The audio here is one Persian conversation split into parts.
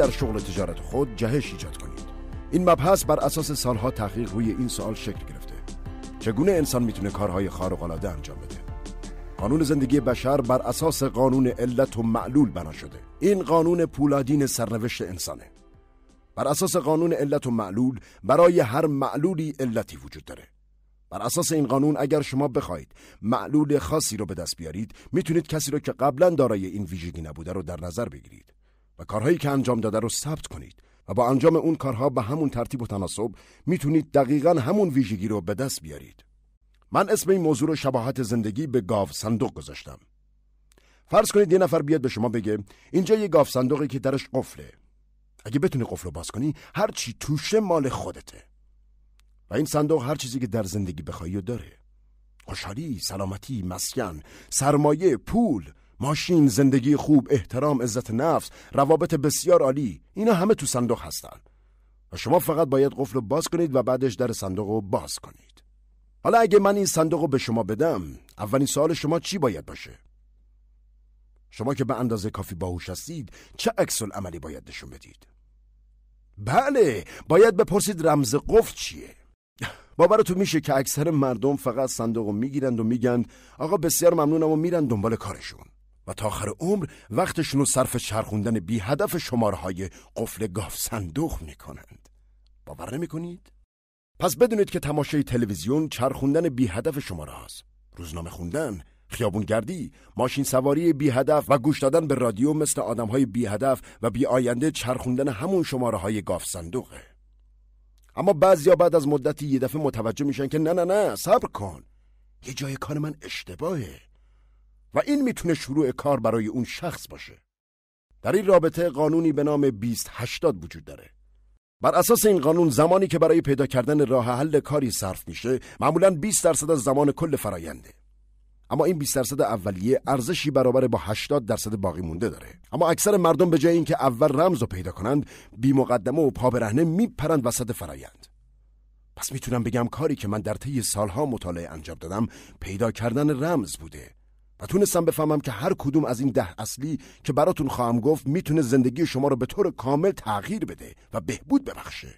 در شغل تجارت خود جهش ایجاد کنید. این مبحث بر اساس سالها تحقیق روی این سوال شکل گرفته: چگونه انسان میتونه کارهای خارق‌العاده انجام بده؟ قانون زندگی بشر بر اساس قانون علت و معلول بنا شده. این قانون پولادین سرنوشت انسانه. بر اساس قانون علت و معلول برای هر معلولی علتی وجود داره. بر اساس این قانون اگر شما بخواید معلول خاصی رو به دست بیارید، میتونید کسی رو که قبلا دارای این ویژگی نبوده رو در نظر بگیرید و کارهایی که انجام داده رو ثبت کنید و با انجام اون کارها به همون ترتیب و تناسب میتونید دقیقاً همون ویژگی رو به دست بیارید. من اسم این موضوع رو شباهت زندگی به گاو صندوق گذاشتم. فرض کنید یه نفر بیاد به شما بگه اینجا یه گاو صندوقی که درش قفله. اگه بتونی قفل رو باز کنی، هر چی توشه مال خودته. و این صندوق هر چیزی که در زندگی بخوایی داره: خوشحالی، سلامتی، مسکن، سرمایه، پول، ماشین، زندگی خوب، احترام، عزت نفس، روابط بسیار عالی. اینا همه تو صندوق هستن و شما فقط باید قفل رو باز کنید و بعدش در صندوق رو باز کنید. حالا اگه من این صندوق رو به شما بدم، اولین سوال شما چی باید باشه؟ شما که به اندازه کافی باهوش هستید، چه عکس العملی باید نشون بدید؟ بله، باید بپرسید رمز قفل چیه. باورتون میشه که اکثر مردم فقط صندوق رو میگیرند و میگن آقا بسیار ممنونم و میرن دنبال کارشون و تا آخر عمر وقتشون رو صرف چرخوندن بی هدف شماره‌های قفل گاو صندوق میکنند. باور نمیکنید؟ پس بدونید که تماشای تلویزیون چرخوندن بی هدف شماره هاست. روزنامه خوندن، خیابونگردی، ماشین سواری بی هدف و گوش دادن به رادیو مثل آدم‌های بی هدف و بی آینده چرخوندن همون شماره‌های گاو صندوقه. اما بعضیا بعد از مدتی یه دفعه متوجه میشن که نه صبر کن، یه جای کار من اشتباهه و این میتونه شروع کار برای اون شخص باشه. در این رابطه قانونی به نام 2080 وجود داره. بر اساس این قانون زمانی که برای پیدا کردن راه حل کاری صرف میشه معمولاً 20% از زمان کل فراینده. اما این 20% اولیه ارزشی برابر با 80% باقی مونده داره. اما اکثر مردم به جای اینکه اول رمز رو پیدا کنند، بی مقدمه و پا برهنه میپرند وسط فرایند. پس میتونم بگم کاری که من در طی سالها مطالعه انجام دادم پیدا کردن رمز بوده و تونستم بفهمم که هر کدوم از این 10 اصلی که براتون خواهم گفت میتونه زندگی شما رو به طور کامل تغییر بده و بهبود ببخشه.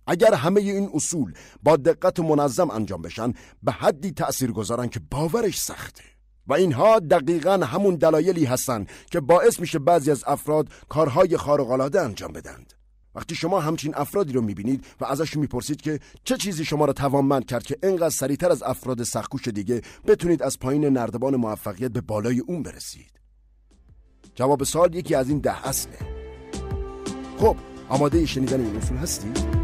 اگر همه این اصول با دقت منظم انجام بشن، به حدی تأثیر گذارن که باورش سخته. و اینها دقیقاً همون دلایلی هستن که باعث میشه بعضی از افراد کارهای خارق‌العاده انجام بدند. وقتی شما همچین افرادی رو میبینید و ازشون میپرسید که چه چیزی شما رو توانمند کرد که اینقدر سریعتر از افراد سخت‌کوش دیگه بتونید از پایین نردبان موفقیت به بالای اون برسید، جواب سوال یکی از این 10 اصله. خب آماده شنیدن این اصول هستید؟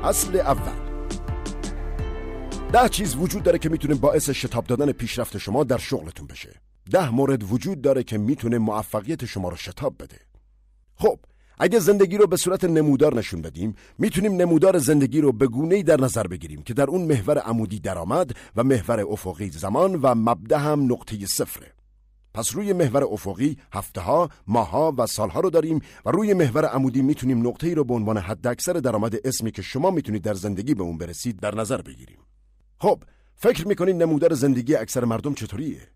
اصل اول: 10 چیز وجود داره که میتونه باعث شتاب دادن پیشرفت شما در شغلتون بشه. 10 مورد وجود داره که میتونه موفقیت شما رو شتاب بده. خب اگه زندگی رو به صورت نمودار نشون بدیم، میتونیم نمودار زندگی رو به گونه‌ای در نظر بگیریم که در اون محور عمودی درآمد و محور افقی زمان و مبدا هم نقطه صفره. پس روی محور افقی هفته‌ها، ماه‌ها و سال‌ها رو داریم و روی محور عمودی میتونیم نقطه‌ای رو به عنوان حداکثر درآمد اسمی که شما میتونید در زندگی به اون برسید در نظر بگیریم. خب فکر می‌کنید نمودار زندگی اکثر مردم چطوریه؟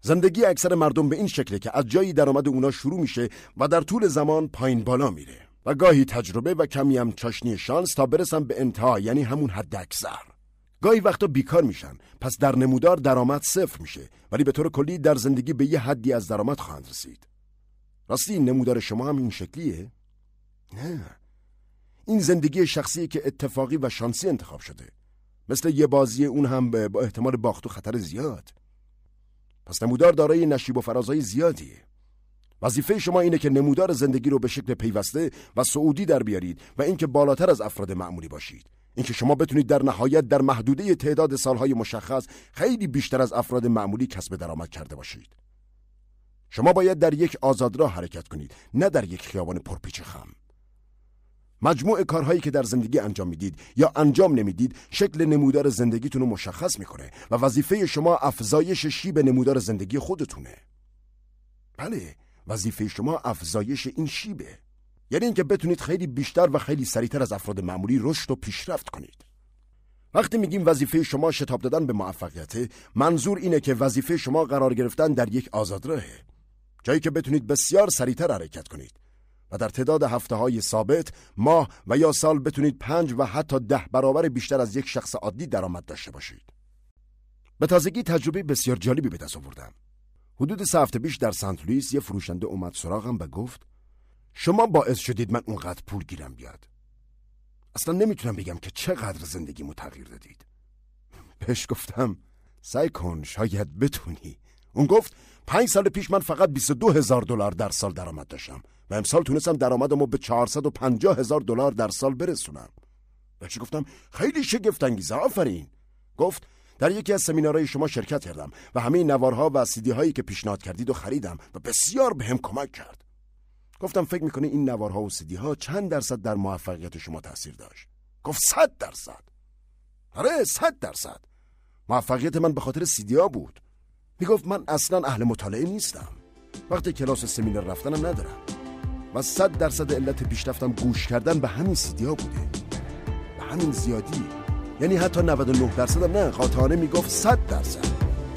زندگی اکثر مردم به این شکله که از جایی درآمد اونا شروع میشه و در طول زمان پایین بالا میره و گاهی تجربه و کمی هم چاشنی شانس تا برسن به انتها، یعنی همون حداکثر. گاهی وقتا بیکار میشن، پس در نمودار درآمد صفر میشه، ولی به طور کلی در زندگی به یه حدی از درآمد خواهند رسید. راستی این نمودار شما هم این شکلیه؟ نه، این زندگی شخصیه که اتفاقی و شانسی انتخاب شده، مثل یه بازی، اون هم با احتمال باخت و خطر زیاد. پس نمودار دارای نشیب و فرازهای زیادیه. وظیفه شما اینه که نمودار زندگی رو به شکل پیوسته و صعودی در بیارید و اینکه بالاتر از افراد معمولی باشید. اینکه شما بتونید در نهایت در محدوده تعداد سالهای مشخص خیلی بیشتر از افراد معمولی کسب درآمد کرده باشید. شما باید در یک آزادراه حرکت کنید، نه در یک خیابان پرپیچ خم. مجموع کارهایی که در زندگی انجام میدید یا انجام نمیدید شکل نمودار زندگیتون رو مشخص میکنه و وظیفه شما افزایش شیب نمودار زندگی خودتونه. بله، وظیفه شما افزایش این شیبه. یعنی اینکه بتونید خیلی بیشتر و خیلی سریعتر از افراد معمولی رشد و پیشرفت کنید. وقتی میگیم وظیفه شما شتاب دادن به موفقیت، منظور اینه که وظیفه شما قرار گرفتن در یک آزادراهه، جایی که بتونید بسیار سریعتر حرکت کنید و در تعداد هفته‌های ثابت، ماه و یا سال بتونید 5 و حتی 10 برابر بیشتر از یک شخص عادی درآمد داشته باشید. به تازگی تجربه بسیار جالبی به دست آوردم. حدود 3 هفته پیش در سنت لوئیس یه فروشنده اومد سراغم و گفت شما باعث شدید من اونقدر پول گیرم بیاد. اصلا نمیتونم بگم که چقدر زندگیمو تغییر دادید. بهش گفتم سعی کن شاید بتونی. اون گفت 5 سال پیش من فقط $22,000 در سال درآمد داشتم و امسال تونستم درآمدمو به $450,000 در سال برسونم. بهش گفتم خیلی شگفت انگیزه، آفرین. گفت در یکی از سمینارهای شما شرکت کردم و همه نوارها و سیدی هایی که پیشنهاد کردید رو خریدم و بسیار بهم کمک کرد. گفتم فکر میکنی این نوارها و سیدی ها چند درصد در موفقیت شما تاثیر داشت؟ گفت 100%. آره 100%. موفقیت من به خاطر سیدی ها بود. میگفت من اصلا اهل مطالعه نیستم، وقتی کلاس و سمینار رفتنم ندارم و 100% علت پیشرفتم گوش کردن به همین سیدی ها بوده، به همین زیادی. یعنی حتی 99% هم نه، قاطعانه میگفت 100%.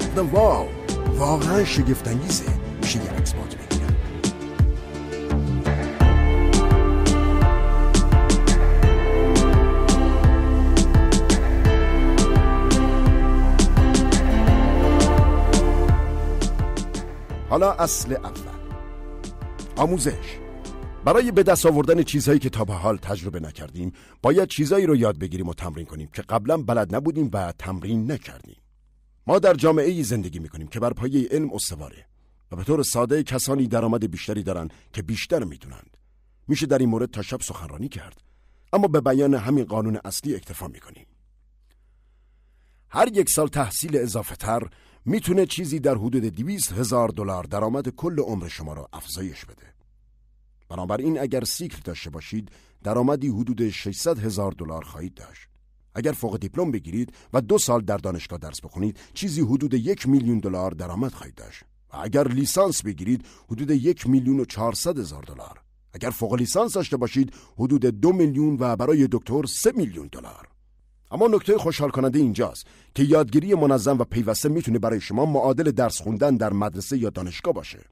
گفتم واو، واقعا شگفت انگیزه. میشه یه اثبات بگیرم. حالا اصل اول، آموزش. برای به دست آوردن چیزهایی که تا به حال تجربه نکردیم، باید چیزایی رو یاد بگیریم و تمرین کنیم که قبلا بلد نبودیم و تمرین نکردیم. ما در جامعه‌ای زندگی می‌کنیم که بر پایه علم استواره و به طور ساده کسانی درآمد بیشتری دارن که بیشتر می‌دونند. میشه در این مورد تا شب سخنرانی کرد، اما به بیان همین قانون اصلی اکتفا می‌کنیم. هر 1 سال تحصیل اضافه تر میتونه چیزی در حدود $200,000 درآمد کل عمر شما را افزایش بده. بنابراین اگر سیکل داشته باشید، درآمدی حدود $600,000 خواهید داشت. اگر فوق دیپلم بگیرید و 2 سال در دانشگاه درس بخونید، چیزی حدود $1,000,000 درآمد خواهید داشت. و اگر لیسانس بگیرید، حدود $1,400,000. اگر فوق لیسانس داشته باشید، حدود 2 میلیون و برای دکتر $3,000,000. اما نکته خوشحال کننده اینجاست که یادگیری منظم و پیوسته میتونه برای شما معادل درس خوندن در مدرسه یا دانشگاه باشه.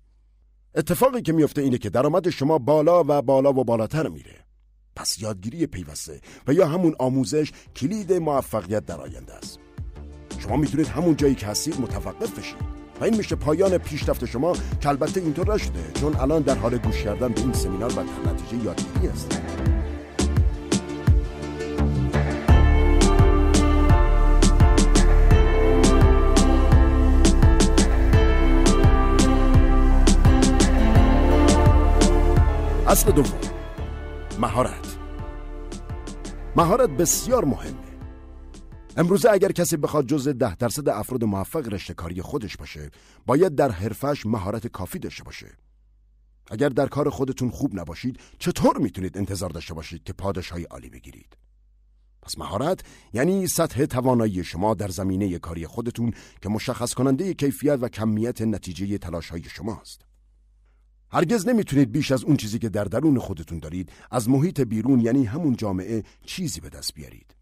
اتفاقی که میفته اینه که درآمد شما بالا و بالا و بالاتر میره. پس یادگیری پیوسته و یا همون آموزش کلید موفقیت در آینده است. شما میتونید همون جایی که هستید متوقف بشید و این میشه پایان پیشرفت شما، که البته اینطور نشده، چون الان در حال گوش کردن به این سمینار و در نتیجه یادگیری هستید. اصل دوم، مهارت بسیار مهمه. امروزه اگر کسی بخواد جزء 10% افراد موفق رشته کاری خودش باشه، باید در حرفش مهارت کافی داشته باشه. اگر در کار خودتون خوب نباشید، چطور میتونید انتظار داشته باشید که پاداشهای عالی بگیرید؟ پس مهارت یعنی سطح توانایی شما در زمینه کاری خودتون که مشخص کننده کیفیت و کمیت نتیجه تلاش‌های شماست. هرگز نمیتونید بیش از اون چیزی که در درون خودتون دارید از محیط بیرون، یعنی همون جامعه، چیزی به دست بیارید.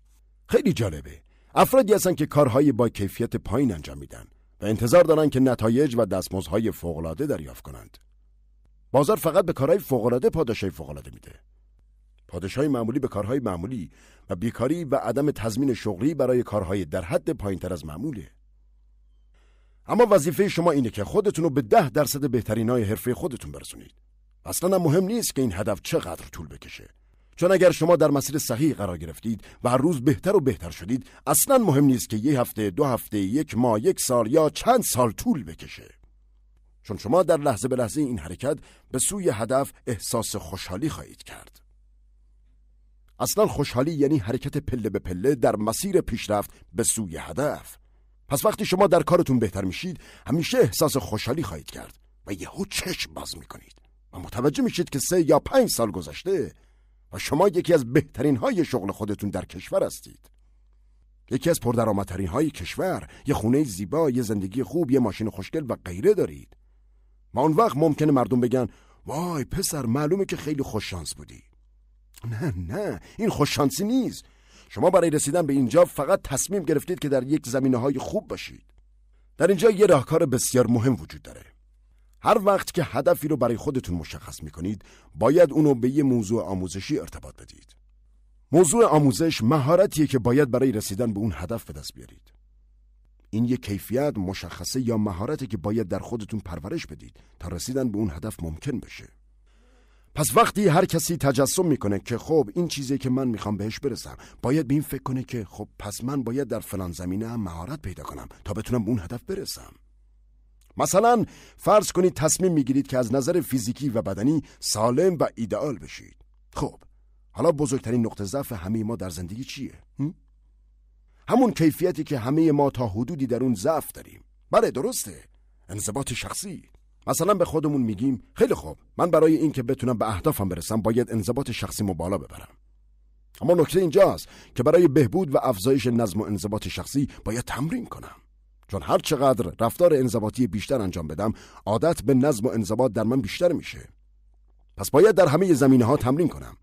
خیلی جالبه. افرادی هستن که کارهای با کیفیت پایین انجام میدن و انتظار دارن که نتایج و دستمزدهای فوق‌العاده دریافت کنند. بازار فقط به کارهای فوق‌العاده پاداشای فوق‌العاده میده. پاداشای معمولی به کارهای معمولی و بیکاری و عدم تضمین شغلی برای کارهای در حد پایینتر از معموله. اما وظیفه شما اینه که خودتون رو به 10% بهترینای حرفه خودتون برسونید. اصلا هم مهم نیست که این هدف چقدر طول بکشه، چون اگر شما در مسیر صحیح قرار گرفتید و هر روز بهتر و بهتر شدید، اصلا مهم نیست که 1 هفته، 2 هفته، 1 ماه، 1 سال یا چند سال طول بکشه، چون شما در لحظه به لحظه این حرکت به سوی هدف احساس خوشحالی خواهید کرد. اصلا خوشحالی یعنی حرکت پله به پله در مسیر پیشرفت به سوی هدف. پس وقتی شما در کارتون بهتر میشید، همیشه احساس خوشحالی خواهید کرد و یهو چشم باز میکنید و متوجه میشید که 3 یا 5 سال گذشته و شما یکی از بهترین های شغل خودتون در کشور هستید. یکی از پردرآمدترین های کشور، یه خونه زیبا، یه زندگی خوب، یه ماشین خوشگل و غیره دارید. ما اون وقت ممکنه مردم بگن وای پسر، معلومه که خیلی خوششانس بودی. نه این خوششانسی نیست. شما برای رسیدن به اینجا فقط تصمیم گرفتید که در یک زمینه‌های خوب باشید. در اینجا یه راهکار بسیار مهم وجود داره. هر وقت که هدفی رو برای خودتون مشخص میکنید، باید اونو به یه موضوع آموزشی ارتباط بدید. موضوع آموزش مهارتیه که باید برای رسیدن به اون هدف به دست بیارید. این یک کیفیت، مشخصه یا مهارتی که باید در خودتون پرورش بدید تا رسیدن به اون هدف ممکن بشه. پس وقتی هر کسی تجسم میکنه که خب این چیزی که من میخوام بهش برسم، باید به این فکر کنه که خب پس من باید در فلان زمینه هم مهارت پیدا کنم تا بتونم به اون هدف برسم. مثلا فرض کنید تصمیم میگیرید که از نظر فیزیکی و بدنی سالم و ایدئال بشید. خب حالا بزرگترین نقطه ضعف همه ما در زندگی چیه؟ همون کیفیتی که همه ما تا حدودی در اون ضعف داریم. بله درسته، انضباط شخصی. مثلا به خودمون میگیم خیلی خوب، من برای این که بتونم به اهدافم برسم باید انضباط شخصیمو بالا ببرم. اما نکته اینجاست که برای بهبود و افزایش نظم و انضباط شخصی باید تمرین کنم. چون هر چقدر رفتار انضباطی بیشتر انجام بدم، عادت به نظم و انضباط در من بیشتر میشه. پس باید در همه زمینه‌ها تمرین کنم.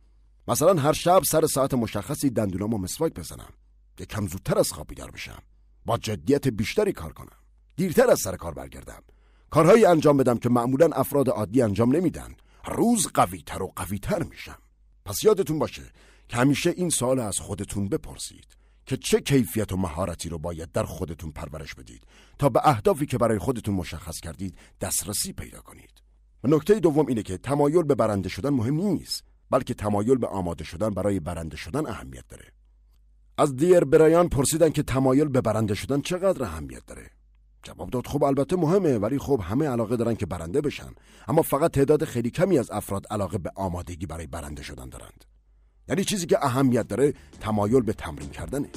مثلا هر شب سر ساعت مشخصی دندونامو مسواک بزنم، یکم زودتر از خواب بیدار بشم، با جدیت بیشتری کار کنم، دیرتر از سر کار برگردم، کارهایی انجام بدم که معمولاً افراد عادی انجام نمیدن. روز قوی‌تر و قوی‌تر میشم. پس یادتون باشه که همیشه این سوال از خودتون بپرسید که چه کیفیت و مهارتی رو باید در خودتون پرورش بدید تا به اهدافی که برای خودتون مشخص کردید دسترسی پیدا کنید. و نکته دوم اینه که تمایل به برنده شدن مهم نیست، بلکه تمایل به آماده شدن برای برنده شدن اهمیت داره. از دیر برایان پرسیدن که تمایل به برنده شدن چقدر اهمیت داره. جواب داد خب البته مهمه، ولی خب همه علاقه دارن که برنده بشن، اما فقط تعداد خیلی کمی از افراد علاقه به آمادگی برای برنده شدن دارند. یعنی چیزی که اهمیت داره تمایل به تمرین کردنه.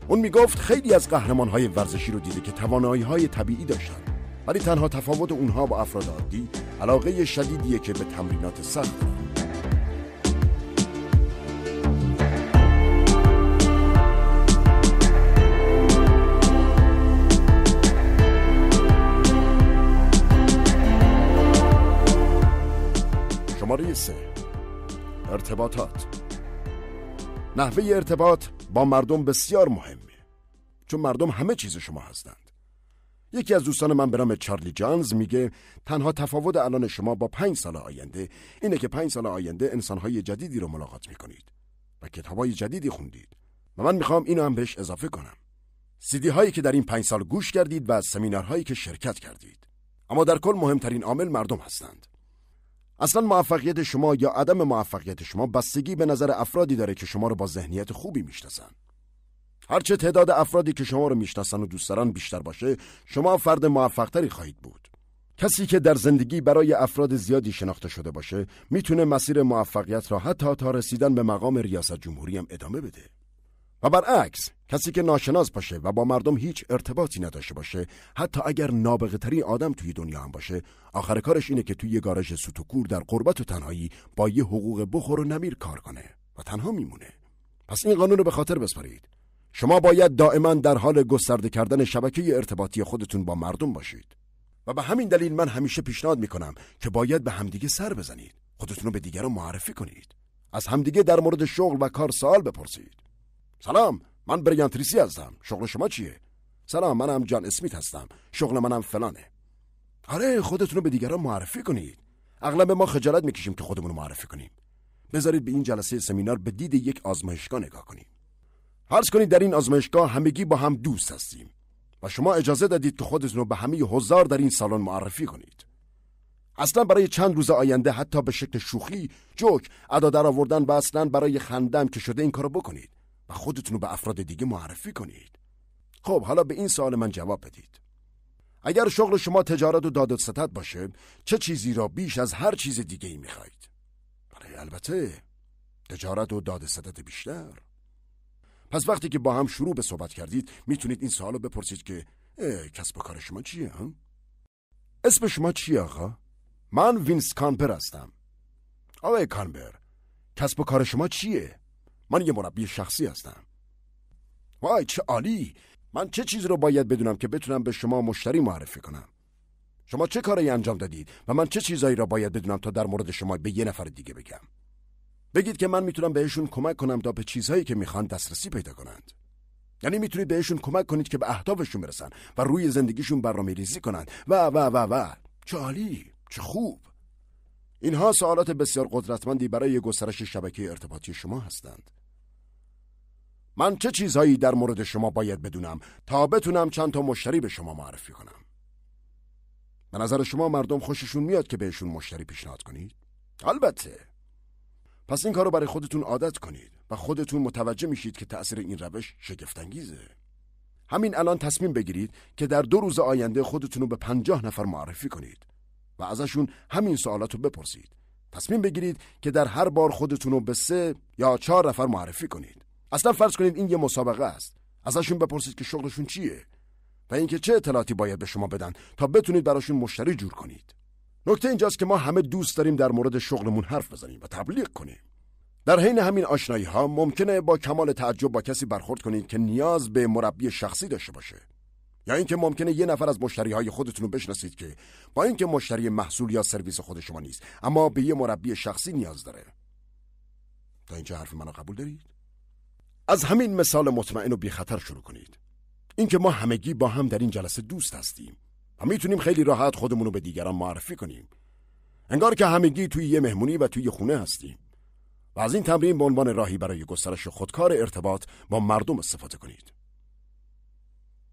اون میگفت خیلی از قهرمان‌های ورزشی رو دیده که توانایی‌های طبیعی داشتن، ولی تنها تفاوت اونها با افراد عادی علاقه شدیدیه که به تمرینات سخت دارن. شماره 3. ارتباطات. نحوه ارتباط با مردم بسیار مهمه، چون مردم همه چیز شما هستند. یکی از دوستان من به نام چارلی جانز میگه تنها تفاوت الان شما با 5 سال آینده اینه که 5 سال آینده انسانهای جدیدی رو ملاقات میکنید و کتابای جدیدی خوندید. و من میخوام اینو هم بهش اضافه کنم. CD هایی که در این 5 سال گوش کردید و از سمینارهایی که شرکت کردید. اما در کل مهمترین عامل مردم هستند. اصلا موفقیت شما یا عدم موفقیت شما بستگی به نظر افرادی داره که شما رو با ذهنیت خوبی میشناسن. هرچه تعداد افرادی که شما رو میشناسن و دوست دارن بیشتر باشه، شما فرد موفقتری خواهید بود. کسی که در زندگی برای افراد زیادی شناخته شده باشه، میتونه مسیر موفقیت را حتی تا رسیدن به مقام ریاست جمهوری هم ادامه بده. و برعکس، کسی که ناشناس باشه و با مردم هیچ ارتباطی نداشته باشه، حتی اگر نابغه ترین آدم توی دنیا هم باشه، آخر کارش اینه که توی یه گاراژ سوت و کور در غربت و تنهایی با یه حقوق بخور و نمیر کار کنه و تنها میمونه. پس این قانون رو به خاطر بسپارید. شما باید دائما در حال گسترده کردن شبکه ارتباطی خودتون با مردم باشید. و به همین دلیل من همیشه پیشنهاد میکنم که باید به همدیگه سر بزنید. خودتون رو به دیگران معرفی کنید. از همدیگه در مورد شغل و کار سوال بپرسید. سلام، من بریان تریسی هستم. شغل شما چیه؟ سلام، منم جان اسمیت هستم. شغل منم فلانه. آره، خودتون رو به دیگران معرفی کنید. اغلب ما خجالت میکشیم که خودمون رو معرفی کنیم. بذارید به این جلسه سمینار به دید یک آزمایشگاه نگاه کنیم. فرض کنید در این آزمایشگاه همگی با هم دوست هستیم و شما اجازه دادید که خودتون رو به همه حضار در این سالن معرفی کنید. اصلا برای چند روز آینده حتی به شکل شوخی، جوک، ادا در آوردن و اصلا برای خندم که شده این کارو بکنید و خودتون رو به افراد دیگه معرفی کنید. خب حالا به این سوال من جواب بدید. اگر شغل شما تجارت و داد و ستد باشه، چه چیزی را بیش از هر چیز دیگه ای میخواید؟ البته تجارت و داد و ستد بیشتر. پس وقتی که با هم شروع به صحبت کردید، میتونید این سوالو بپرسید که کسب و کار شما چیه؟ اسم شما چیه آقا؟ من وینس کانبر هستم. آقای کانبر، کسب و کار شما چیه؟ من یه مربی شخصی هستم. وای چه عالی! من چه چیزی رو باید بدونم که بتونم به شما مشتری معرفی کنم؟ شما چه کاری انجام دادید و من چه چیزایی را باید بدونم تا در مورد شما به یه نفر دیگه بگم. بگید که من میتونم بهشون کمک کنم تا به چیزهایی که میخوان دسترسی پیدا کنند. یعنی میتونید بهشون کمک کنید که به اهدافشون برسن و روی زندگیشون برنامه‌ریزی کنند و. چه عالی، چه خوب. اینها سوالات بسیار قدرتمندی برای گسترش شبکه ارتباطی شما هستند. من چه چیزهایی در مورد شما باید بدونم تا بتونم چند تا مشتری به شما معرفی کنم؟ به نظر شما مردم خوششون میاد که بهشون مشتری پیشنهاد کنید؟ البته. پس این کارو برای خودتون عادت کنید و خودتون متوجه میشید که تأثیر این روش شگفت‌انگیزه. همین الان تصمیم بگیرید که در 2 روز آینده خودتون رو به 50 نفر معرفی کنید و ازشون همین سوالاتو بپرسید. تصمیم بگیرید که در هر بار خودتون رو به 3 یا 4 نفر معرفی کنید. اصلا فرض کنید این یه مسابقه است. ازشون بپرسید که شغلشون چیه و اینکه چه اطلاعاتی باید به شما بدن تا بتونید براشون مشتری جور کنید. نکته اینجاست که ما همه دوست داریم در مورد شغلمون حرف بزنیم و تبلیغ کنیم. در حین همین آشنایی ها ممکنه با کمال تعجب با کسی برخورد کنید که نیاز به مربی شخصی داشته باشه، یا اینکه ممکنه یه نفر از مشتری های خودتون رو بشناسید که با اینکه مشتری محصول یا سرویس خود شما نیست اما به یه مربی شخصی نیاز داره. تا اینجا حرف منو قبول دارید؟ از همین مثال مطمئن و بی خطر شروع کنید. اینکه ما همگی با هم در این جلسه دوست هستیم و میتونیم خیلی راحت خودمون رو به دیگران معرفی کنیم، انگار که همگی توی یه مهمونی و توی خونه هستیم. و از این تمرین به عنوان راهی برای گسترش خودکار ارتباط با مردم استفاده کنید.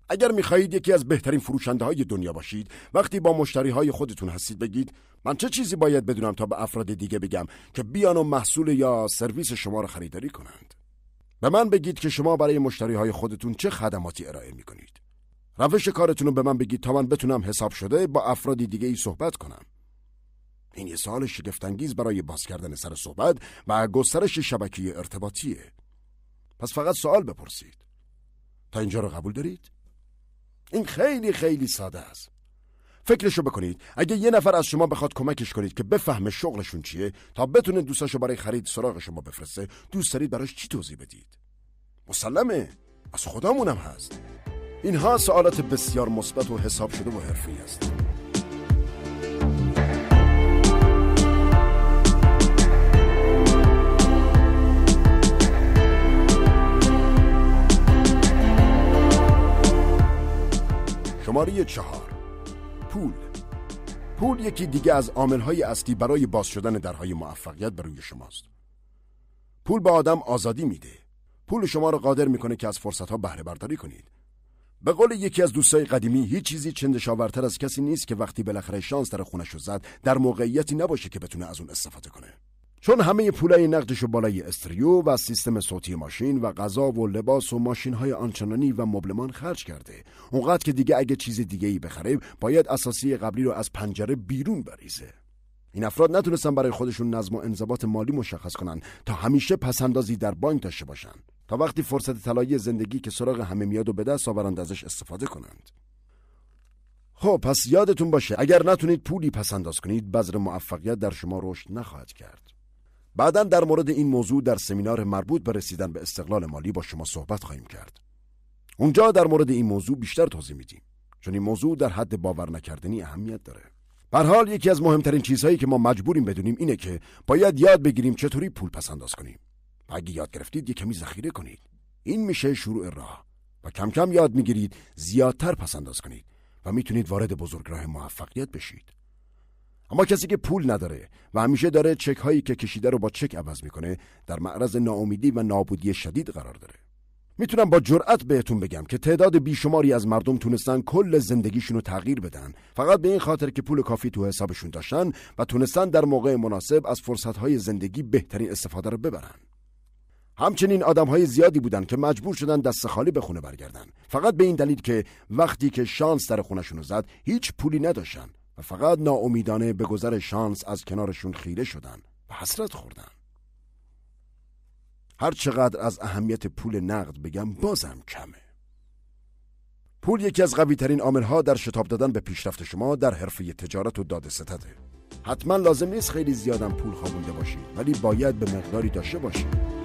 اگر میخواهید یکی از بهترین فروشنده های دنیا باشید، وقتی با مشتری های خودتون هستید بگید من چه چیزی باید بدونم تا به افراد دیگه بگم که بیان و محصول یا سرویس شما را خریداری کنند. به من بگید که شما برای مشتری های خودتون چه خدماتی ارائه میکنید. روش کارتون رو به من بگید تا من بتونم حساب شده با افراد دیگه ای صحبت کنم. این یه سوال شگفت‌انگیز برای باز کردن سر صحبت و گسترش شبکه ارتباطیه. پس فقط سوال بپرسید. تا اینجا رو قبول دارید؟ این خیلی خیلی ساده است. فکرشو بکنید، اگه یه نفر از شما بخواد کمکش کنید که بفهمه شغلشون چیه تا بتونه دوستاشو برای خرید سراغ شما بفرسته، دوست دارید براش چی توضیح بدید؟ مسلمه، از خدامونم هست. اینها سوالات بسیار مثبت و حساب شده و حرفه‌ای است. شماره 4. پول یکی دیگه از عامل‌های اصلی برای باز شدن درهای موفقیت به روی شماست. پول به آدم آزادی میده. پول شما رو قادر میکنه که از فرصت‌ها بهره برداری کنید. به قول یکی از دوستای قدیمی، هیچ چیزی چندشاورتر از کسی نیست که وقتی بالاخره شانس در خونش رو زد در موقعیتی نباشه که بتونه از اون استفاده کنه. چون همه پولای نقدشو بالای استریو و سیستم صوتی ماشین و غذا و لباس و ماشین‌های آنچنانی و مبلمان خرج کرده، اونقدر که دیگه اگه چیز دیگه‌ای بخره باید اساسی قبلی رو از پنجره بیرون بریزه. این افراد نتونستن برای خودشون نظم و انضباط مالی مشخص کنن تا همیشه پسندازی در بانک داشته باشن تا وقتی فرصت طلایی زندگی که سراغ همه میاد و به دست آورند ازش استفاده کنند. خب پس یادتون باشه اگر نتونید پولی پسنداز کنید، بذر موفقیت در شما رشد نخواهد کرد. بعداً در مورد این موضوع در سمینار مربوط به رسیدن به استقلال مالی با شما صحبت خواهیم کرد. اونجا در مورد این موضوع بیشتر توضیح میدیم، چون این موضوع در حد باور نکردنی اهمیت داره. به هر حال یکی از مهمترین چیزهایی که ما مجبوریم بدونیم اینه که باید یاد بگیریم چطوری پول پسنداز کنیم. اگه یاد گرفتید یک کمی ذخیره کنید. این میشه شروع راه و کم کم یاد میگیرید زیادتر پسنداز کنید و میتونید وارد بزرگراه موفقیت بشید. اما کسی که پول نداره و همیشه داره چک هایی که کشیده رو با چک عوض میکنه، در معرض ناامیدی و نابودی شدید قرار داره. میتونم با جرأت بهتون بگم که تعداد بیشماری از مردم تونستن کل زندگیشون رو تغییر بدن فقط به این خاطر که پول کافی تو حسابشون داشتن و تونستن در موقع مناسب از فرصت‌های زندگی بهترین استفاده رو ببرن. همچنین آدم‌های زیادی بودن که مجبور شدن دست خالی به خونه برگردن، فقط به این دلیل که وقتی که شانس در خونه‌شون زد هیچ پولی نداشتن و فقط ناامیدانه به گذر شانس از کنارشون خیره شدن و حسرت خوردن. هر چقدر از اهمیت پول نقد بگم بازم کمه. پول یکی از قوی ترین عامل‌ها در شتاب دادن به پیشرفت شما در حرفه تجارت و داده‌ستده. حتما لازم نیست خیلی زیادم پول خوابونده باشید، ولی باید به مقداری داشته باشید.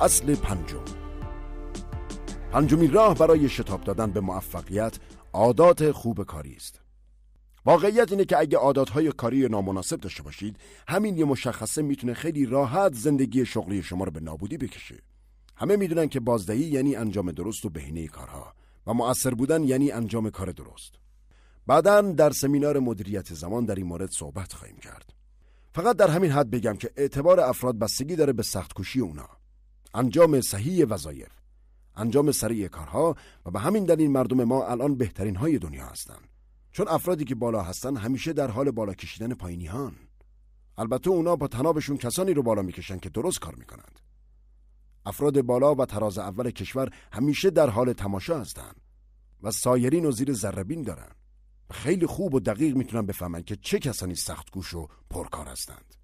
اصل پنجمین راه برای شتاب دادن به موفقیت عادات خوب کاری است. واقعیت اینه که اگه عاداتهای کاری نامناسب داشته باشید، همین یه مشخصه میتونه خیلی راحت زندگی شغلی شما رو به نابودی بکشه. همه میدونن که بازدهی یعنی انجام درست و بهینه کارها و مؤثر بودن یعنی انجام کار درست. بعداً در سمینار مدیریت زمان در این مورد صحبت خواهیم کرد. فقط در همین حد بگم که اعتبار افراد بستگی داره به سخت‌کوشی اونا، انجام صحیح وظایف، انجام سریع کارها و به همین دلیل مردم ما الان بهترین های دنیا هستن. چون افرادی که بالا هستن همیشه در حال بالا کشیدن پایینی‌هان. البته اونا با طنابشون کسانی رو بالا میکشن که درست کار میکنند. افراد بالا و تراز اول کشور همیشه در حال تماشا هستن و سایرین و زیر ذره‌بین دارن. خیلی خوب و دقیق میتونن بفهمن که چه کسانی سختگوش و پرکار هستند.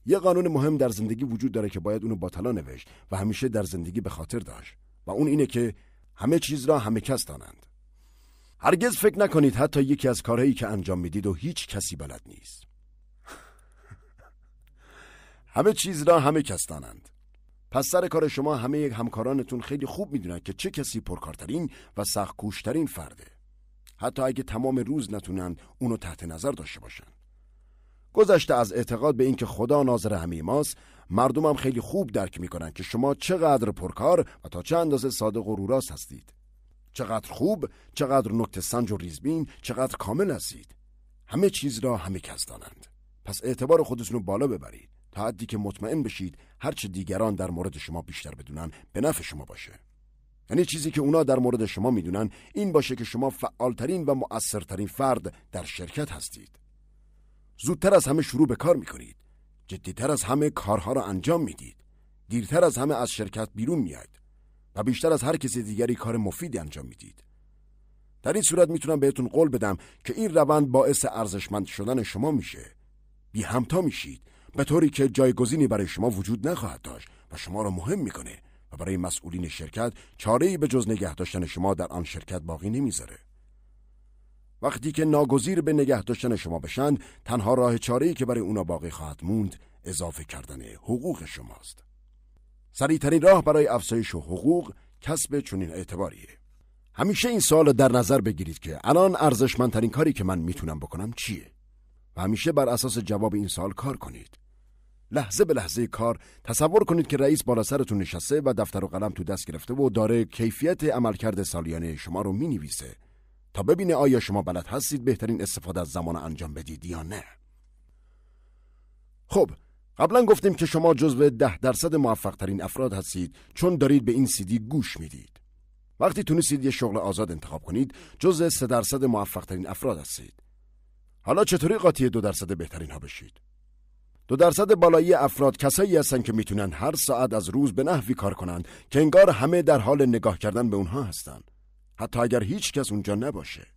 یه قانون مهم در زندگی وجود داره که باید اونو با طلا نوشت و همیشه در زندگی به خاطر داشت و اون اینه که همه چیز را همه کس دانند. هرگز فکر نکنید حتی یکی از کارهایی که انجام میدید و هیچ کسی بلد نیست. همه چیز را همه کس دانند. پس سر کار شما همه همکارانتون خیلی خوب میدونن که چه کسی پرکارترین و سخت‌کوشترین فرده، حتی اگه تمام روز نتونن اونو تحت نظر داشته باشن. گذشته از اعتقاد به این که خدا ناظر همه ماست، مردم هم خیلی خوب درک میکنن که شما چقدر پرکار و تا چه اندازه صادق و روراست هستید، چقدر خوب، چقدر نکته سنج و ریزبین، چقدر کامل هستید. همه چیز را همه کس دانند. پس اعتبار خودتون رو بالا ببرید تا حدی که مطمئن بشید هرچه دیگران در مورد شما بیشتر بدونن به نفع شما باشه. یعنی چیزی که اونا در مورد شما میدونن این باشه که شما فعالترین و مؤثرترین فرد در شرکت هستید. زودتر از همه شروع به کار میکنید. جدیتر از همه کارها را انجام میدید. دیرتر از همه از شرکت بیرون میاید و بیشتر از هر کسی دیگری کار مفیدی انجام میدید. در این صورت میتونم بهتون قول بدم که این روند باعث ارزشمند شدن شما میشه. بی همتا میشید، به طوری که جایگزینی برای شما وجود نخواهد داشت و شما را مهم میکنه و برای مسئولین شرکت چاره‌ای به جز نگه داشتن شما در آن شرکت باقی نمیذاره. وقتی که ناگزیر به نگه داشتن شما بشن، تنها راه چاره‌ای که برای اونا باقی خواهد موند اضافه کردن حقوق شماست. سریع‌ترین راه برای افزایش حقوق کسب چنین اعتباریه. همیشه این سوال در نظر بگیرید که الان ارزشمندترین کاری که من میتونم بکنم چیه؟ و همیشه بر اساس جواب این سوال کار کنید. لحظه به لحظه کار تصور کنید که رئیس بالا سرتون نشسته و دفتر و قلم تو دست گرفته و داره کیفیت عملکرد سالیانه شما رو مینویسه تا ببینه آیا شما بلد هستید بهترین استفاده از زمان انجام بدید یا نه. خب، قبلا گفتیم که شما جزو 10% موفق ترین افراد هستید چون دارید به این CD گوش میدید. وقتی تونستید یه شغل آزاد انتخاب کنید، جزو 3% موفق ترین افراد هستید. حالا چطوری قاطی 2% بهترین ها بشید؟ 2% بالایی افراد کسایی هستن که میتونن هر ساعت از روز به نحوی کار کنند که انگار همه در حال نگاه کردن به اونها هستن، حتی اگر هیچ کس اونجا نباشه.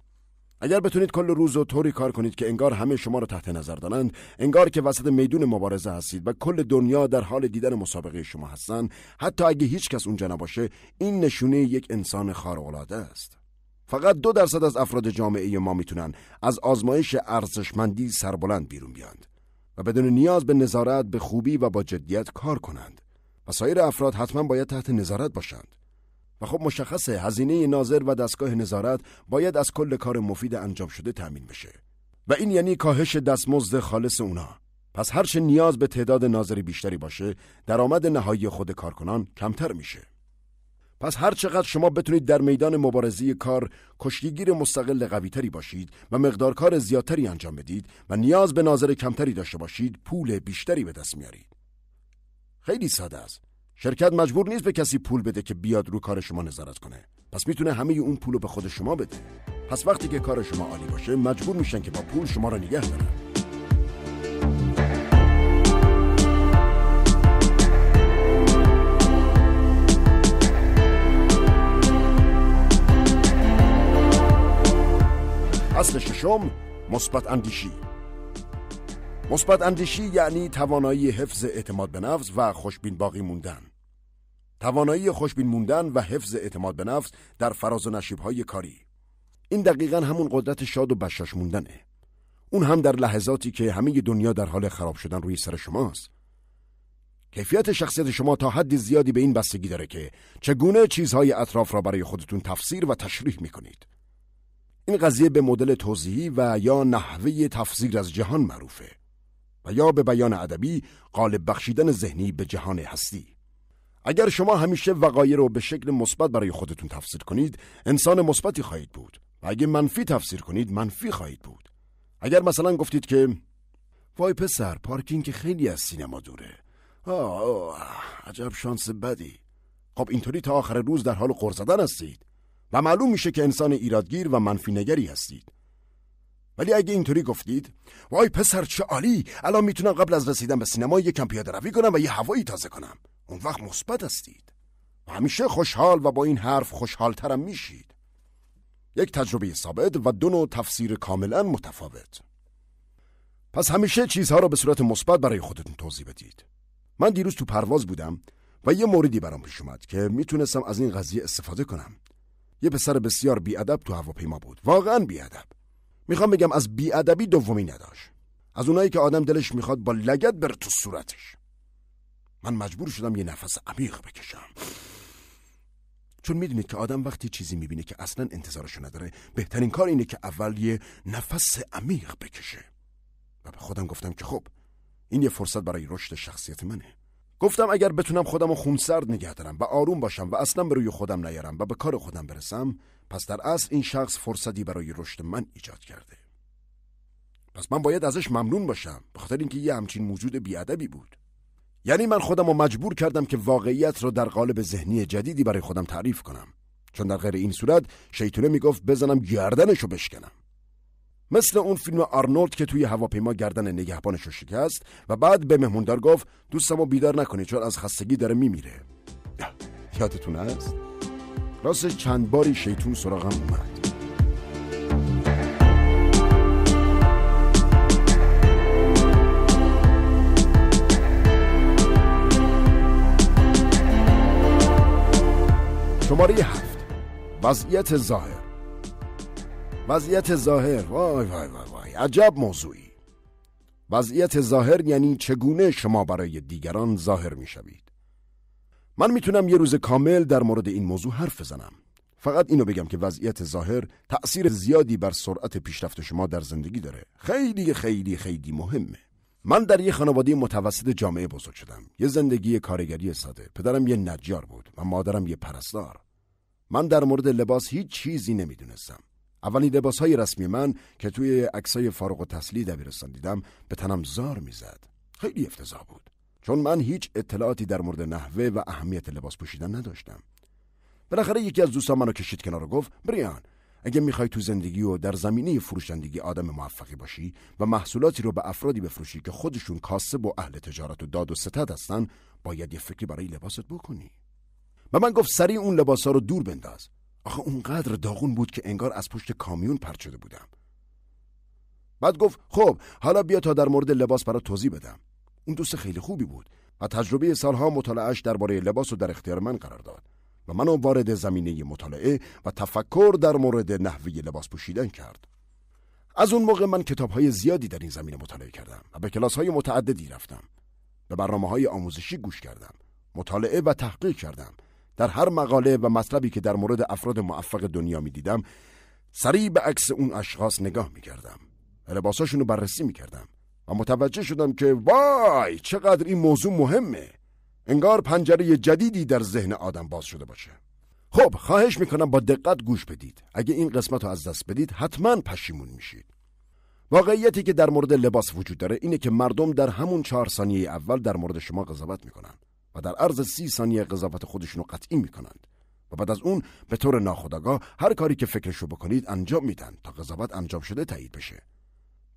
اگر بتونید کل روز رو طوری کار کنید که انگار همه شما رو تحت نظر دارند، انگار که وسط میدون مبارزه هستید و کل دنیا در حال دیدن مسابقه شما هستن، حتی اگه هیچ کس اونجا نباشه، این نشونه یک انسان خارق‌العاده است. فقط 2% از افراد جامعه ما میتونن از آزمایش ارزشمندی سربلند بیرون بیاند و بدون نیاز به نظارت به خوبی و با جدیت کار کنند و سایر افراد حتما باید تحت نظارت باشند. و خب مشخصه هزینه ناظر و دستگاه نظارت باید از کل کار مفید انجام شده تامین بشه و این یعنی کاهش دستمزد خالص اونا. پس هرچه نیاز به تعداد ناظری بیشتری باشه، درآمد نهایی خود کارکنان کمتر میشه. پس هر چقدر شما بتونید در میدان مبارزه کار کشتیگیر مستقل قوی‌تری باشید و مقدار کار زیادتری انجام بدید و نیاز به ناظر کمتری داشته باشید، پول بیشتری به دست میارید. خیلی ساده است. شرکت مجبور نیست به کسی پول بده که بیاد رو کار شما نظارت کنه. پس میتونه همه اون پولو به خود شما بده. پس وقتی که کار شما عالی باشه، مجبور میشن که با پول شما رو نگه دارن. اصل ششم، مثبت اندیشی. مثبت اندیشی یعنی توانایی حفظ اعتماد به نفس و خوشبین باقی موندن. توانایی خوشبین موندن و حفظ اعتماد به نفس در فراز و نشیب‌های کاری. این دقیقاً همون قدرت شاد و بشاش موندنه. اون هم در لحظاتی که همه دنیا در حال خراب شدن روی سر شماست. کیفیت شخصیت شما تا حد زیادی به این بستگی داره که چگونه چیزهای اطراف را برای خودتون تفسیر و تشریح میکنید. این قضیه به مدل توضیحی و یا نحوه تفسیر از جهان معروفه و یا به بیان ادبی قالب بخشیدن ذهنی به جهان هستی. اگر شما همیشه وقایع رو به شکل مثبت برای خودتون تفسیر کنید، انسان مثبتی خواهید بود و اگه منفی تفسیر کنید، منفی خواهید بود. اگر مثلا گفتید که وای پسر، پارکینگ خیلی از سینما دوره. عجب شانس بدی. خب اینطوری تا آخر روز در حال غر زدن هستید و معلوم میشه که انسان ایرادگیر و منفی نگری هستید. ولی اگه اینطوری گفتید وای پسر چه عالی، الان میتونم قبل از رسیدن به سینما یکم پیاده روی کنم و یه هوایی تازه کنم، اون وقت مثبت هستید و همیشه خوشحال و با این حرف خوشحالترم میشید. یک تجربه ثابت و دو نوع تفسیر کاملا متفاوت. پس همیشه چیزها رو به صورت مثبت برای خودتون توضیح بدید. من دیروز تو پرواز بودم و یه موردی برام پیش اومد که میتونستم از این قضیه استفاده کنم. یه پسر بسیار بیادب تو هواپیما بود، واقعا بیادب. میخوام بگم از بیادبی دومی نداشت، از اونایی که آدم دلش میخواد با لگد بره تو صورتش. من مجبور شدم یه نفس عمیق بکشم، چون میدونید که آدم وقتی چیزی میبینه که اصلا انتظارشو نداره، بهترین کار اینه که اول یه نفس عمیق بکشه. و به خودم گفتم که خب این یه فرصت برای رشد شخصیت منه. گفتم اگر بتونم خودمو خونسرد نگه دارم و آروم باشم و اصلا به روی خودم نیارم و به کار خودم برسم، پس در اصل این شخص فرصتی برای رشد من ایجاد کرده. پس من باید ازش ممنون باشم، به خاطر اینکه یه همچین موجود بیادبی بود. یعنی من خودمو مجبور کردم که واقعیت رو در قالب ذهنی جدیدی برای خودم تعریف کنم، چون در غیر این صورت شیطونه میگفت بزنم گردنشو بشکنم. مثل اون فیلم آرنولد که توی هواپیما گردن نگهبانش رو شکست و بعد به مهموندار گفت دوستمو بیدار نکنی چون از خستگی داره میمیره. یادتون هست؟ راستش چند باری شیطون سراغم اومد. شماره 7. وضعیت ظاهر. وضعیت ظاهر، وای وای وای وای، عجب موضوعی. وضعیت ظاهر یعنی چگونه شما برای دیگران ظاهر میشوید. من میتونم یه روز کامل در مورد این موضوع حرف بزنم. فقط اینو بگم که وضعیت ظاهر تأثیر زیادی بر سرعت پیشرفت شما در زندگی داره. خیلی خیلی خیلی مهمه. من در یه خانواده متوسط جامعه بزرگ شدم. یه زندگی کارگری ساده. پدرم یه نجار بود و مادرم یه پرستار. من در مورد لباس هیچ چیزی نمیدونستم. اولین لباسهای رسمی من که توی عکسای فارغ التحصیلی دبیرستان دیدم به تنم زار میزد. خیلی افتضاح بود، چون من هیچ اطلاعاتی در مورد نحوه و اهمیت لباس پوشیدن نداشتم. بالاخره یکی از دوستان منو کشید کنار و گفت بریان، اگه میخوای تو زندگی و در زمینه فروشندگی آدم موفقی باشی و محصولاتی رو به افرادی بفروشی که خودشون کاسب و اهل تجارت و داد و ستد هستن، باید یه فکری برای لباست بکنی. و من گفت سریع اون لباسا رو دور بنداز. آخه اونقدر داغون بود که انگار از پشت کامیون پرت شده بودم. بعد گفت خب حالا بیا تا در مورد لباس برات توضیح بدم. اون دوست خیلی خوبی بود و تجربه سالها مطالعهش درباره لباس رو در اختیار من قرار داد و منو وارد زمینه مطالعه و تفکر در مورد نحوه لباس پوشیدن کرد. از اون موقع من کتاب‌های زیادی در این زمینه مطالعه کردم و به کلاس‌های متعددی رفتم. به برنامه‌های آموزشی گوش کردم، مطالعه و تحقیق کردم. در هر مقاله و مطلبی که در مورد افراد موفق دنیا می‌دیدم، سریع به عکس اون اشخاص نگاه می‌کردم و لباساشون رو بررسی می‌کردم و متوجه شدم که وای چقدر این موضوع مهمه. انگار پنجره جدیدی در ذهن آدم باز شده باشه. خب خواهش میکنم با دقت گوش بدید. اگه این قسمت رو از دست بدید حتما پشیمون میشید. واقعیتی که در مورد لباس وجود داره اینه که مردم در همون 4 ثانیه اول در مورد شما قضاوت میکنن و در عرض 30 ثانیه قضاوت خودشونو قطعی میکنن و بعد از اون به طور ناخودآگاه هر کاری که فکرشو بکنید انجام میدن تا قضاوت انجام شده تایید بشه.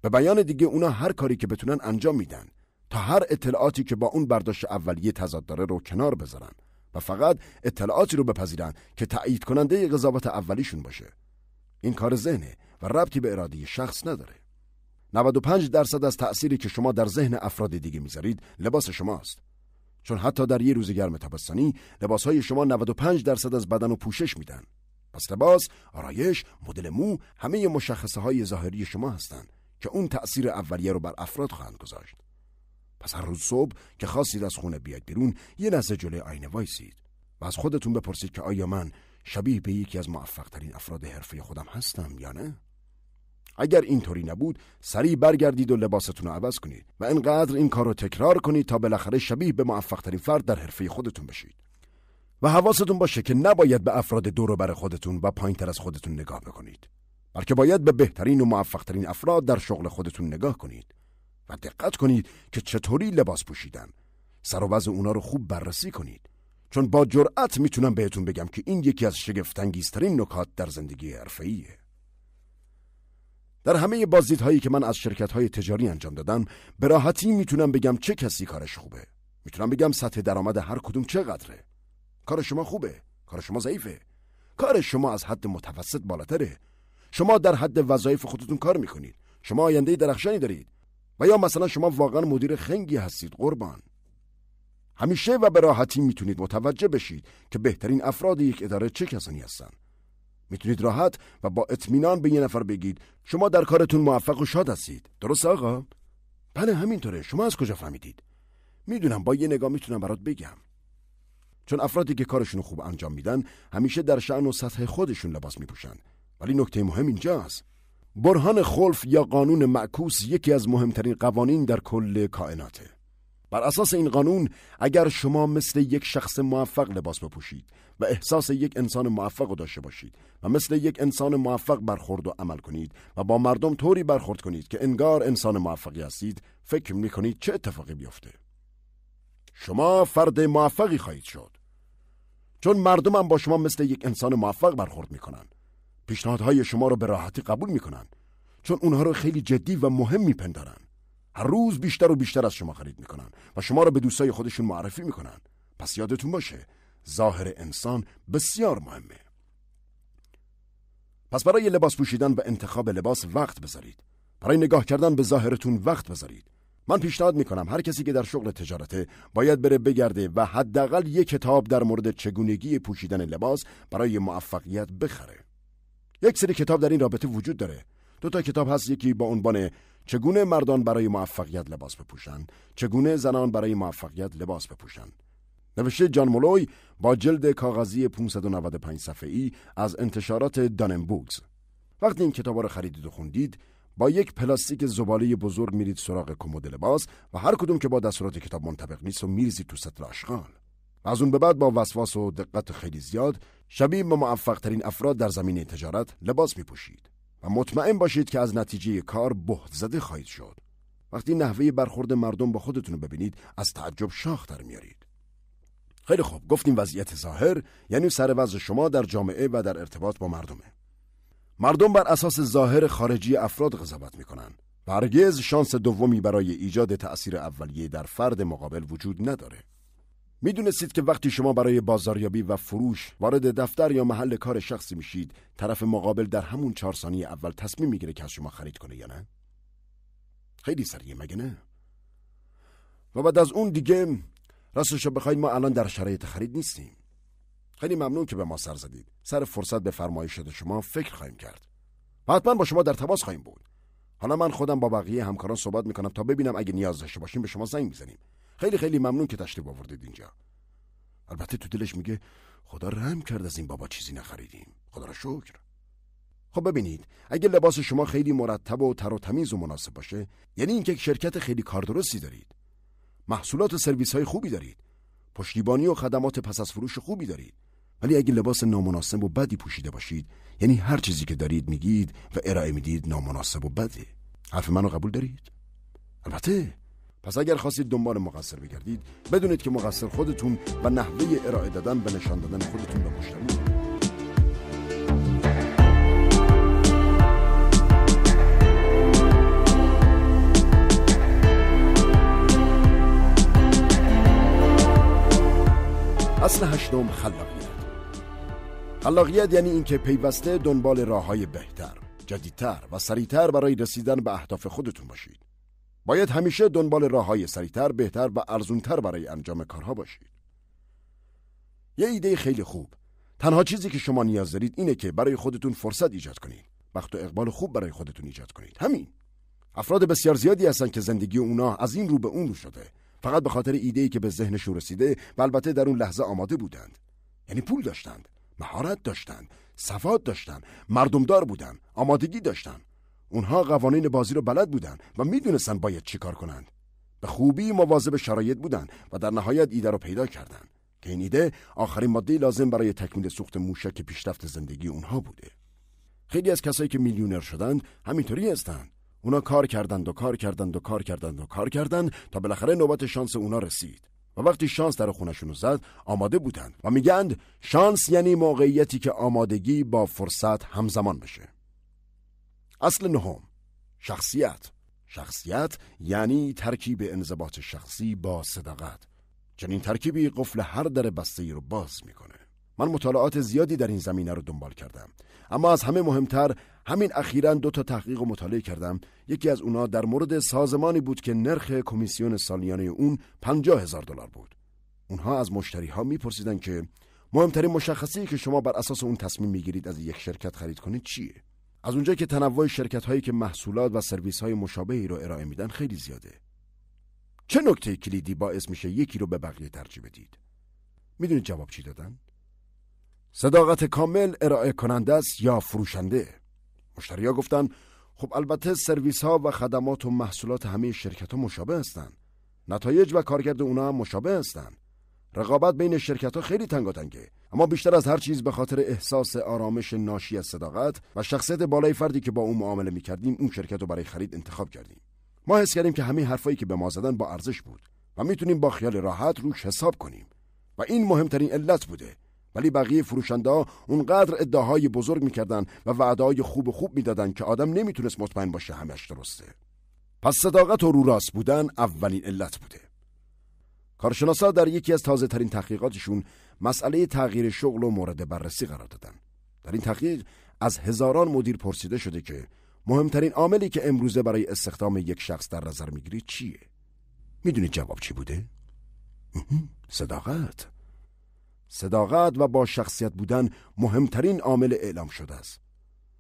به بیان دیگه اونا هر کاری که بتونن انجام میدن تا هر اطلاعاتی که با اون برداشت اولیه تضاد داره رو کنار بذارن و فقط اطلاعاتی رو بپذیرن که تایید کننده قضاوت اولیشون باشه. این کار ذهنه و ربطی به اراده شخص نداره. 95% از تأثیری که شما در ذهن افراد دیگه میذارید لباس شماست. چون حتی در یه روز گرم تابستانی لباسهای شما 95% از بدن رو پوشش میدن. پس لباس، آرایش، مدل مو، همه مشخصه های ظاهری شما هستن که اون تأثیر اولیه رو بر افراد خواهند گذاشت. پس هر روز صبح که خواستید از خونه بیاید بیرون، یه لحظه جلوی آینه وایسید و از خودتون بپرسید که آیا من شبیه به یکی از موفق ترین افراد حرفه خودم هستم یا نه؟ اگر اینطوری نبود، سریع برگردید و لباستون رو عوض کنید و اینقدر این کار رو تکرار کنید تا بالاخره شبیه به موفق ترین فرد در حرفه خودتون بشید. و حواستون باشه که نباید به افراد دور و بر خودتون و پایین‌تر از خودتون نگاه بکنید، بلکه باید به بهترین و موفق ترین افراد در شغل خودتون نگاه کنید و دقت کنید که چطوری لباس پوشیدن. سر و وضع اونا رو خوب بررسی کنید، چون با جرأت میتونم بهتون بگم که این یکی از شگفت‌انگیزترین نکات در زندگی حرفه‌ایه. در همه بازدیدهایی که من از شرکت‌های تجاری انجام دادم، به راحتی میتونم بگم چه کسی کارش خوبه. میتونم بگم سطح درآمد هر کدوم چقدره. کار شما خوبه، کار شما ضعیفه، کار شما از حد متوسط بالاتره، شما در حد وظایف خودتون کار میکنید، شما آینده درخشانی دارید، و یا مثلا شما واقعا مدیر خنگی هستید قربان. همیشه و به راحتی میتونید متوجه بشید که بهترین افراد یک اداره چه کسانی هستن. میتونید راحت و با اطمینان به یه نفر بگید شما در کارتون موفق و شاد هستید. درست آقا؟ بله همینطوره. شما از کجا فهمیدید؟ میدونم، با یه نگاه میتونم برات بگم. چون افرادی که کارشون خوب انجام میدن همیشه در شأن و سطح خودشون لباس میپوشن. ولی نکته مهم اینجاست. برهان خلف یا قانون معکوس یکی از مهمترین قوانین در کل کائناته. بر اساس این قانون، اگر شما مثل یک شخص موفق لباس بپوشید و احساس یک انسان موفق رو داشته باشید و مثل یک انسان موفق برخورد و عمل کنید و با مردم طوری برخورد کنید که انگار انسان موفقی هستید، فکر میکنید چه اتفاقی بیفته؟ شما فرد موفقی خواهید شد. چون مردم هم با شما مثل یک انسان موفق برخورد میکنن. پیشنهادهای شما رو به راحتی قبول میکنن، چون اونها رو خیلی جدی و مهم میپندارن. هر روز بیشتر و بیشتر از شما خرید میکنن و شما رو به دوستای خودشون معرفی میکنن. پس یادتون باشه، ظاهر انسان بسیار مهمه. پس برای لباس پوشیدن و انتخاب لباس وقت بذارید. برای نگاه کردن به ظاهرتون وقت بذارید. من پیشنهاد میکنم هر کسی که در شغل تجارته باید بره بگرده و حداقل یک کتاب در مورد چگونگی پوشیدن لباس برای موفقیت بخره. یک سری کتاب در این رابطه وجود داره. 2 کتاب هست. یکی با عنوان چگونه مردان برای موفقیت لباس بپوشن، چگونه زنان برای موفقیت لباس بپوشن، نوشته جان مولوی با جلد کاغذی 595 صفحه‌ای از انتشارات دان & بوکس. وقتی این کتابا رو خریدید و خوندید، با یک پلاستیک زباله بزرگ میرید سراغ کمد لباس و هر کدوم که با دستورات کتاب منطبق نیست و میریزید تو سطل آشغال. و از اون به بعد با وسواس و دقت خیلی زیاد شبیه به موفق ترین افراد در زمینه تجارت لباس میپوشید و مطمئن باشید که از نتیجه کار بهت زده خواهید شد. وقتی نحوه برخورد مردم با خودتون رو ببینید، از تعجب شاخ در میارید. خیلی خوب، گفتیم وضعیت ظاهر یعنی سر وضع شما در جامعه و در ارتباط با مردمه. مردم بر اساس ظاهر خارجی افراد قضاوت میکنن و هرگز شانس دومی برای ایجاد تأثیر اولیه در فرد مقابل وجود نداره. میدونستید که وقتی شما برای بازاریابی و فروش وارد دفتر یا محل کار شخصی میشید، طرف مقابل در همون 4 ثانیه اول تصمیم میگیره که از شما خرید کنه یا نه؟ خیلی سریع مگه نه؟ و بعد از اون دیگه راستشو بخواید ما الان در شرایط خرید نیستیم. خیلی ممنون که به ما سر زدید. سر فرصت به فرمایشات شما فکر خواهیم کرد و حتما با شما در تماس خواهیم بود. حالا من خودم با بقیه همکاران صحبت میکنم تا ببینم اگه نیاز داشته باشیم به شما زنگ میزنیم. خیلی خیلی ممنون که تشریف آوردید اینجا. البته تو دلش میگه خدا رحم کرد از این بابا چیزی نخریدیم. خدا را شکر. خب ببینید، اگه لباس شما خیلی مرتب و تر و تمیز و مناسب باشه، یعنی اینکه یک شرکت خیلی کاردرستی دارید، محصولات و سرویس های خوبی دارید، پشتیبانی و خدمات پس از فروش خوبی دارید. ولی اگه لباس نامناسب و بدی پوشیده باشید، یعنی هر چیزی که دارید میگید و ارائه میدید نامناسب و بده. حرف منو قبول دارید؟ البته. پس اگر خواستید دنبال مقصر بگردید، بدونید که مقصر خودتون و نحوه ارائه دادن به نشان دادن خودتون به مشتری. اصل 8 خلاقیت. خلاقیت یعنی اینکه پیوسته دنبال راه‌های بهتر، جدیدتر و سریعتر برای رسیدن به اهداف خودتون باشید. باید همیشه دنبال راه‌های سریعتر، بهتر و ارزونتر برای انجام کارها باشید. یه ایده خیلی خوب. تنها چیزی که شما نیاز دارید اینه که برای خودتون فرصت ایجاد کنید. وقت و اقبال خوب برای خودتون ایجاد کنید. همین. افراد بسیار زیادی هستن که زندگی اونا از این رو به اون رو شده، فقط به خاطر ایده‌ای که به ذهنشون رسیده و البته در اون لحظه آماده بودند. یعنی پول داشتند، مهارت داشتند، سواد داشتند، مردمدار بودند، آمادگی داشتند. اونها قوانین بازی رو بلد بودند و میدونستن باید چی کار کنند. به خوبی مواظب شرایط بودند و در نهایت ایده رو پیدا کردند که این ایده آخرین ماده لازم برای تکمیل سوخت موشک پیشرفت زندگی اونها بوده. خیلی از کسایی که میلیونر شدند همینطوری هستند. اونا کار کردند تا بالاخره نوبت شانس اونا رسید. و وقتی شانس در خونشون زد آماده بودند و میگند شانس یعنی موقعیتی که آمادگی با فرصت همزمان بشه. اصل نهم، شخصیت یعنی ترکیب انضباط شخصی با صداقت. چنین ترکیبی قفل هر در بسته‌ای رو باز میکنه. من مطالعات زیادی در این زمینه رو دنبال کردم، اما از همه مهمتر همین اخیراً 2 تحقیق و مطالعه کردم. یکی از اونا در مورد سازمانی بود که نرخ کمیسیون سالیانه اون $50,000 بود. اونها از مشتری‌ها میپرسیدن که مهمترین مشخصه‌ای که شما بر اساس اون تصمیم میگیرید از یک شرکت خرید کنید چیه؟ از اونجایی که تنوع شرکت‌هایی که محصولات و سرویس‌های مشابهی رو ارائه میدن خیلی زیاده. چه نکته کلیدی باعث میشه یکی رو به بقیه ترجیح بدید؟ میدونید جواب چی دادن؟ صداقت کامل ارائه کننده است یا فروشنده؟ مشتری‌ها گفتن خب البته سرویس‌ها و خدمات و محصولات همه شرکت‌ها مشابه هستند. نتایج و کارکرد اونها هم مشابه هستند. رقابت بین شرکت‌ها خیلی تنگاتنگه، اما بیشتر از هر چیز به خاطر احساس آرامش ناشی از صداقت و شخصیت بالای فردی که با اون معامله می‌کردیم اون شرکت رو برای خرید انتخاب کردیم. ما حس کردیم که همین حرفایی که به ما زدن با ارزش بود و میتونیم با خیال راحت روش حساب کنیم و این مهمترین علت بوده. ولی بقیه فروشنده‌ها اونقدر ادعاهای بزرگ می‌کردن و وعده‌های خوب میدادن که آدم نمیتونست مطمئن باشه همش درسته. پس صداقت و رو راست بودن اولین علت بوده. کارشناسا در یکی از تازه‌ترین تحقیقاتشون مسئله تغییر شغل و مورد بررسی قرار دادن. در این تحقیق از هزاران مدیر پرسیده شده که مهمترین عاملی که امروزه برای استخدام یک شخص در نظر میگیرید چیه؟ میدونید جواب چی بوده؟ صداقت و با شخصیت بودن مهمترین عامل اعلام شده است.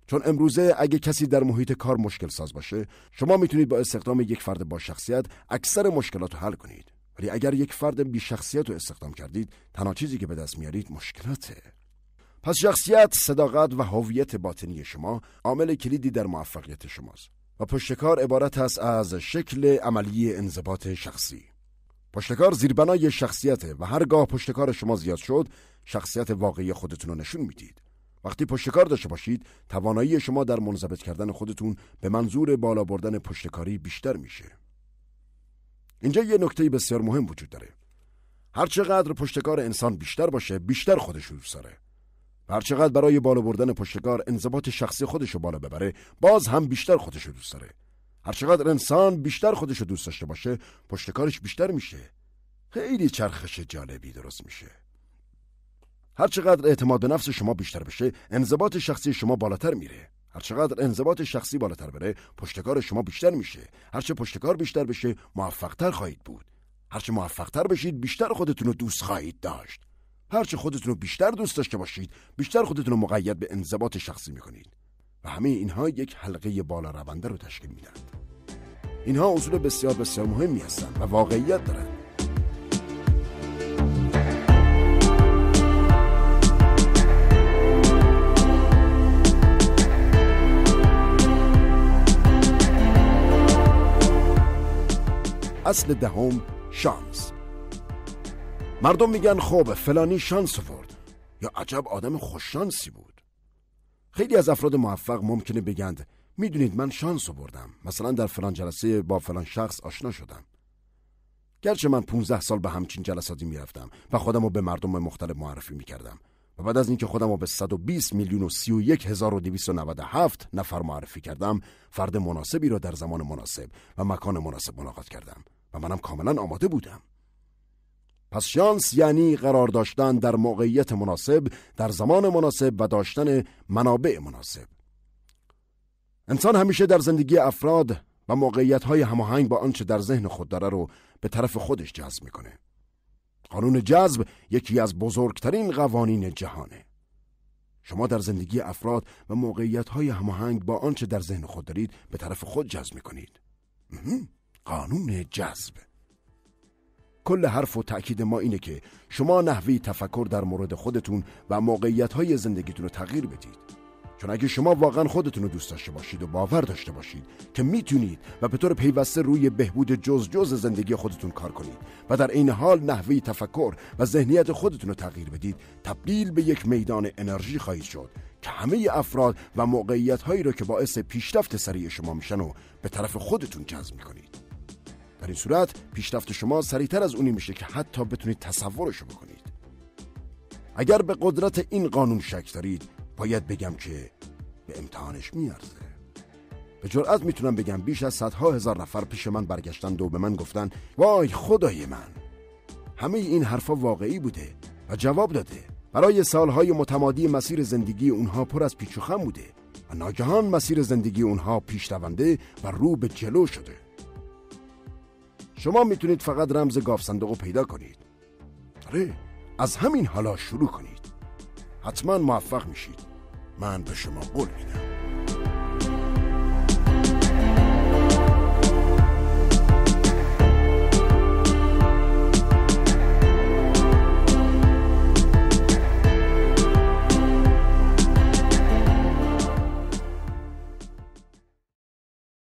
چون امروزه اگه کسی در محیط کار مشکل ساز باشه، شما میتونید با استخدام یک فرد با شخصیت اکثر مشکلات رو حل کنید. ولی اگر یک فرد بی شخصیت رو استخدام کردید، تنها چیزی که به دست میارید مشکلاته. پس شخصیت، صداقت و هویت باطنی شما عامل کلیدی در موفقیت شماست و پشتکار عبارت است از شکل عملی انضباط شخصی. پشتکار زیربنای شخصیته و هرگاه پشتکار شما زیاد شد، شخصیت واقعی خودتون رو نشون میدید. وقتی پشتکار داشته باشید، توانایی شما در منضبط کردن خودتون به منظور بالا بردن پشتکاری بیشتر میشه. اینجا یه نکته بسیار مهم وجود داره. هر چقدر پشتکار انسان بیشتر باشه، بیشتر خودش رو دوست داره. هر چقدر برای بالا بردن پشتکار انضباط شخصی خودش رو بالا ببره، باز هم بیشتر خودش رو دوست داره. هر چقدر انسان بیشتر خودش رو دوست داشته باشه، پشتکارش بیشتر میشه. خیلی چرخش جالبی درست میشه. هر چقدر اعتماد به نفس شما بیشتر بشه، انضباط شخصی شما بالاتر میره. هر چقدر انضباط شخصی بالاتر بره، پشتکار شما بیشتر میشه. هرچه پشتکار بیشتر بشه، موفق‌تر خواهید بود. هرچه موفق‌تر بشید، بیشتر خودتون رو دوست خواهید داشت. هرچه خودتون رو بیشتر دوست داشته باشید، بیشتر خودتون رو مقید به انضباط شخصی میکنید. و همه اینها یک حلقه بالا رونده رو تشکیل میدن. اینها اصول بسیار بسیار مهمی هستند و واقعیت دارند. اصل دهم، شانس. مردم میگن خب فلانی شانس آورد، یا عجب آدم خوششانسی بود. خیلی از افراد موفق ممکنه بگند میدونید من شانس آوردم، مثلا در فلان جلسه با فلان شخص آشنا شدم. گرچه من 15 سال به همچین جلساتی میرفتم و خودم رو به مردم مختلف معرفی میکردم و بعد از اینکه خودم رو به 120,031,297 نفر معرفی کردم، فرد مناسبی رو در زمان مناسب و مکان مناسب ملاقات کردم و منم کاملا آماده بودم. پس شانس یعنی قرار داشتن در موقعیت مناسب، در زمان مناسب و داشتن منابع مناسب. انسان همیشه در زندگی افراد و موقعیت‌های هماهنگ با آنچه در ذهن خود داره رو به طرف خودش جذب میکنه. قانون جذب یکی از بزرگترین قوانین جهانه. شما در زندگی افراد و موقعیت‌های هماهنگ با آنچه در ذهن خود دارید به طرف خود جذب میکنید. قانون جذب. کل حرف و تأکید ما اینه که شما نحوه تفکر در مورد خودتون و موقعیت‌های زندگیتون رو تغییر بدید. چون اگه شما واقعا خودتون رو دوست داشته باشید و باور داشته باشید که میتونید و به طور پیوسته روی بهبود جز زندگی خودتون کار کنید و در این حال نحوه تفکر و ذهنیت خودتون رو تغییر بدید، تبدیل به یک میدان انرژی خواهید شد که همه افراد و موقعیت‌هایی رو که باعث پیشرفت سریع شما میشن و به طرف خودتون جذب میکنید. در این صورت پیشرفت شما سریعتر از اونی میشه که حتی بتونید تصورش بکنید. اگر به قدرت این قانون شک دارید، باید بگم که به امتحانش میارزه. به جرئت میتونم بگم بیش از صدها هزار نفر پیش من برگشتند و به من گفتن وای خدای من، همه این حرفا واقعی بوده و جواب داده. برای سالهای متمادی مسیر زندگی اونها پر از پیچ و خم بوده و ناگهان مسیر زندگی اونها پیشرونده و رو به جلو شده. شما میتونید فقط رمز گاف صندوق رو پیدا کنید. آره، از همین حالا شروع کنید. حتما موفق میشید. من به شما قول میدم.